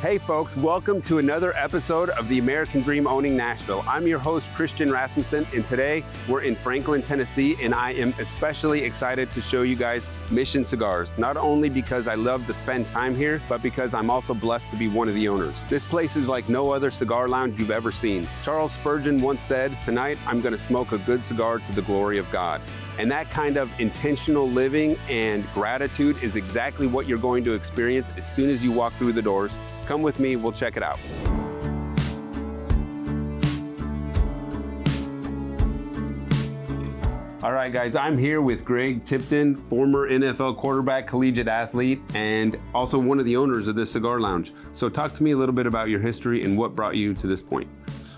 Hey folks, welcome to another episode of the American Dream Owning Nashville. I'm your host, Christian Rasmussen, and today we're in Franklin, Tennessee, and I am especially excited to show you guys Mission Cigars, not only because I love to spend time here, but because I'm also blessed to be one of the owners. This place is like no other cigar lounge you've ever seen. Charles Spurgeon once said, "Tonight I'm gonna smoke a good cigar to the glory of God." And that kind of intentional living and gratitude is exactly what you're going to experience as soon as you walk through the doors. Come with me, we'll check it out. All right, guys, I'm here with Greg Tipton, former NFL quarterback, collegiate athlete, and also one of the owners of this cigar lounge. So talk to me a little bit about your history and what brought you to this point.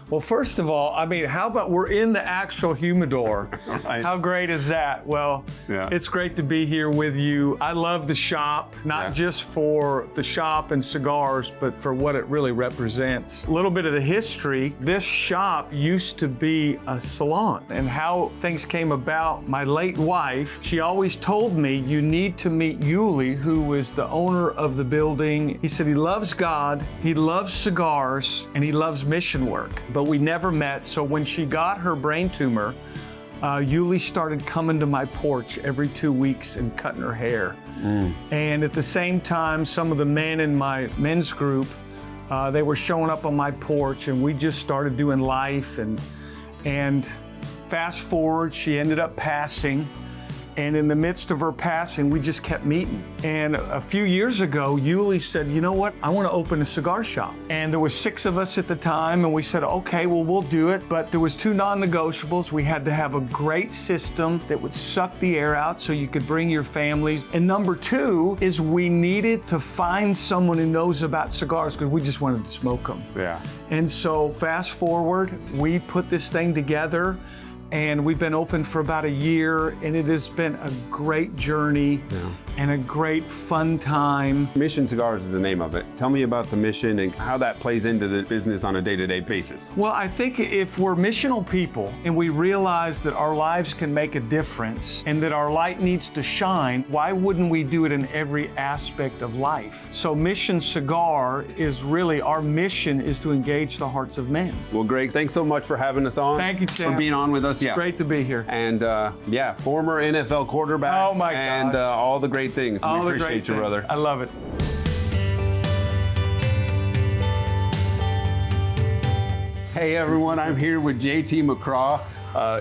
Well, first of all, how about we're in the actual humidor? Right. How great is that? Well, Yeah. It's great to be here with you. I love the shop, not just for the shop and cigars, but for what it really represents. A little bit of the history. This shop used to be a salon, and how things came about. My late wife, she always told me, you need to meet Yuli, who was the owner of the building. He said he loves God, he loves cigars, and he loves mission work. But we never met, so when she got her brain tumor, Yuli started coming to my porch every 2 weeks and cutting her hair. And at the same time, some of the men in my men's group, they were showing up on my porch, and we just started doing life. And fast forward, she ended up passing. And in the midst of her passing, we just kept meeting. And a few years ago, Yuli said, you know what? I want to open a cigar shop. And there was 6 of us at the time, and we said, okay, well, we'll do it. But there was 2 non-negotiables. We had to have a great system that would suck the air out so you could bring your families. And number 2 is we needed to find someone who knows about cigars because we just wanted to smoke them. Yeah. And so fast forward, we put this thing together. And we've been open for about a year, and it has been a great journey and a great fun time. Mission Cigars is the name of it. Tell me about the mission and how that plays into the business on a day-to-day basis. Well, I think if we're missional people and we realize that our lives can make a difference and that our light needs to shine, why wouldn't we do it in every aspect of life? So Mission Cigar is really, our mission is to engage the hearts of men. Well, Greg, thanks so much for having us on. Thank you, Tim. For being on with us. It's great to be here. And former NFL quarterback. Oh my gosh. And all the great things. All we the appreciate great you, things. brother. I love it. Hey everyone, I'm here with JT McCraw.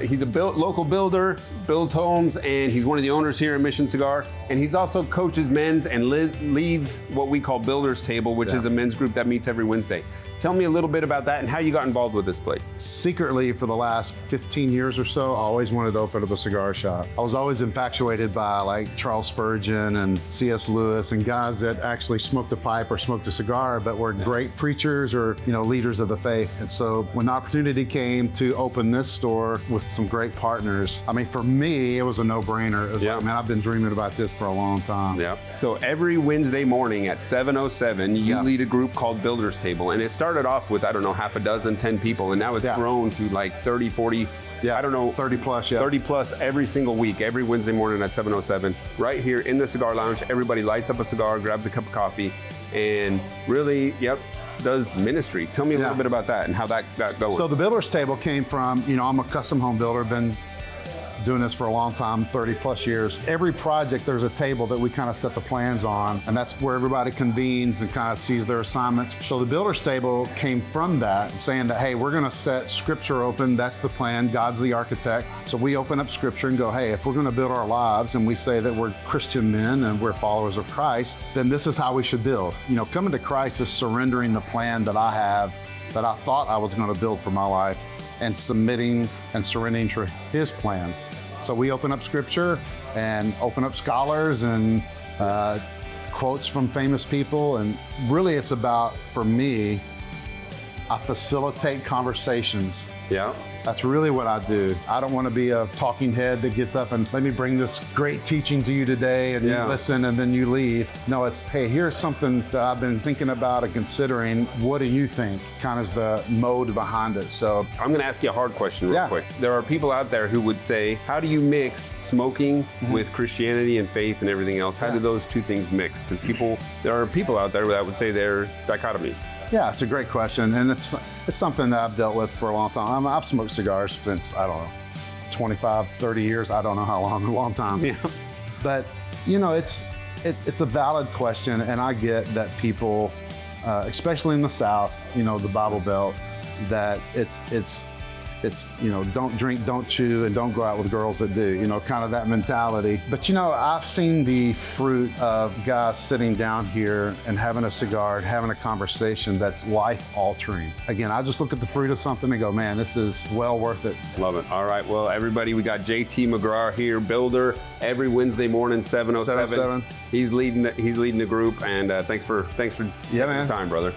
He's a local builder, builds homes, and he's one of the owners here at Mission Cigar. And he's also coaches men's and leads what we call Builders Table, which is a men's group that meets every Wednesday. Tell me a little bit about that and how you got involved with this place. Secretly, for the last 15 years or so, I always wanted to open up a cigar shop. I was always infatuated by like Charles Spurgeon and C.S. Lewis and guys that actually smoked a pipe or smoked a cigar, but were great preachers or leaders of the faith. And so when the opportunity came to open this store with some great partners, I mean, for me, it was a no-brainer. It was like, man, I've been dreaming about this for a long time. Yeah. So every Wednesday morning at 7:07, you lead a group called Builders Table, and it started off with, I don't know, half a dozen, 10 people, and now it's grown to like 30, 40, I don't know. 30 plus, 30 plus every single week, every Wednesday morning at 7:07, right here in the cigar lounge. Everybody lights up a cigar, grabs a cup of coffee, and really, does ministry. Tell me a little bit about that and how that got going. So the Builders Table came from, I'm a custom home builder, been doing this for a long time, 30 plus years. Every project, there's a table that we kind of set the plans on, and that's where everybody convenes and kind of sees their assignments. So the Builders Table came from that, saying that, hey, we're gonna set scripture open, that's the plan, God's the architect. So we open up scripture and go, hey, if we're gonna build our lives and we say that we're Christian men and we're followers of Christ, then this is how we should build. Coming to Christ is surrendering the plan that I have, that I thought I was gonna build for my life, and submitting and surrendering to His plan. So we open up scripture and open up scholars and quotes from famous people. And really it's about, for me, I facilitate conversations That's really what I do. I don't want to be a talking head that gets up and let me bring this great teaching to you today and you listen and then you leave. No, it's, hey, here's something that I've been thinking about and considering. What do you think? Kind of the mode behind it. So I'm going to ask you a hard question real quick. There are people out there who would say, how do you mix smoking with Christianity and faith and everything else? How do those two things mix? Because there are people out there that would say they're dichotomies. Yeah, it's a great question, and it's something that I've dealt with for a long time. I've smoked cigars since, I don't know, 25, 30 years. I don't know how long, a long time. Yeah. But, you know, it's a valid question, and I get that people, especially in the South, you know, the Bible Belt, that it's you know, don't drink, don't chew, and don't go out with girls that do, you know, kind of that mentality. But, you know, I've seen the fruit of guys sitting down here and having a cigar, having a conversation that's life-altering. Again, I just look at the fruit of something and go, man, this is well worth it. Love it. All right, well, everybody, we got JT McGraw here, builder, every Wednesday morning, 7:07. He's leading the group, and thanks for taking the time, brother.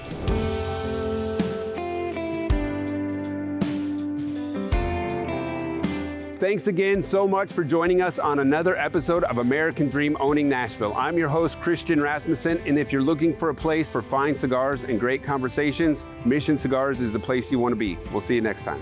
Thanks again so much for joining us on another episode of American Dream Owning Nashville. I'm your host, Christian Rasmussen, and if you're looking for a place for fine cigars and great conversations, Mission Cigars is the place you want to be. We'll see you next time.